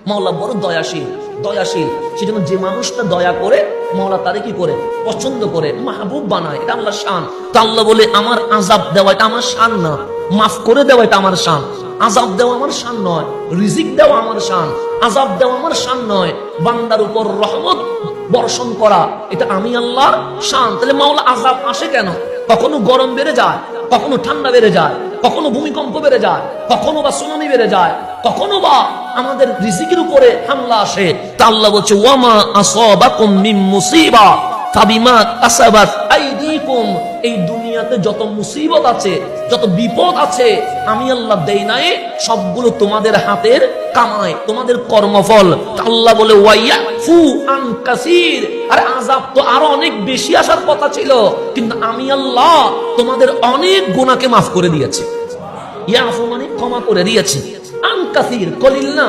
মাওলা বড় দয়াশীল, দয়াশীল। সেজন্য যে মানুষটা দয়া করে মাওলা তারে কি করে পছন্দ করে, মাহবুব বানায়। এটা আল্লাহর শান। তো আল্লাহ বলে আমার আযাব দেওয়া এটা আমার শান না, মাফ করে দেওয়া এটা আমার শান। আযাব দেওয়া আমার শান নয়, রিজিক দেওয়া আমার শান। আযাব দেওয়া আমার শান নয়, বান্দার উপর রহমত বর্ষণ করা এটা আমি আল্লাহর শান। তাহলে মাওলা আযাব আসে কেন? কখনো গরম বেড়ে যায়, কখনো ঠান্ডা বেড়ে যায়, কখনো ভূমিকম্প বেড়ে যায়, কখনো বা সুনামি বেড়ে যায়, কখনো বা আমাদের রিজিকের উপরে হামলা আসে। তা আল্লাহ বলছে ওয়ামা আসাবাকুম মিন মুসিবা ফাবিমা কাসাবাত আইদিকুম। এই দুনিয়াতে যত মুসিবত আছে, যত বিপদ আছে, আমি আল্লাহ দেই নাই, সবগুলো তোমাদের হাতের কামাই, তোমাদের কর্মফল। আল্লাহ বলে ওয়াইয়াফু আন কাসীর। আর আযাব তো আরো অনেক বেশি আসার কথা ছিল, কিন্তু আমি আল্লাহ তোমাদের অনেক গুনাহকে মাফ করে দিয়েছি। ইয়াফু মানে ক্ষমা করে দিয়েছি। আন কাসীর, কলিল না।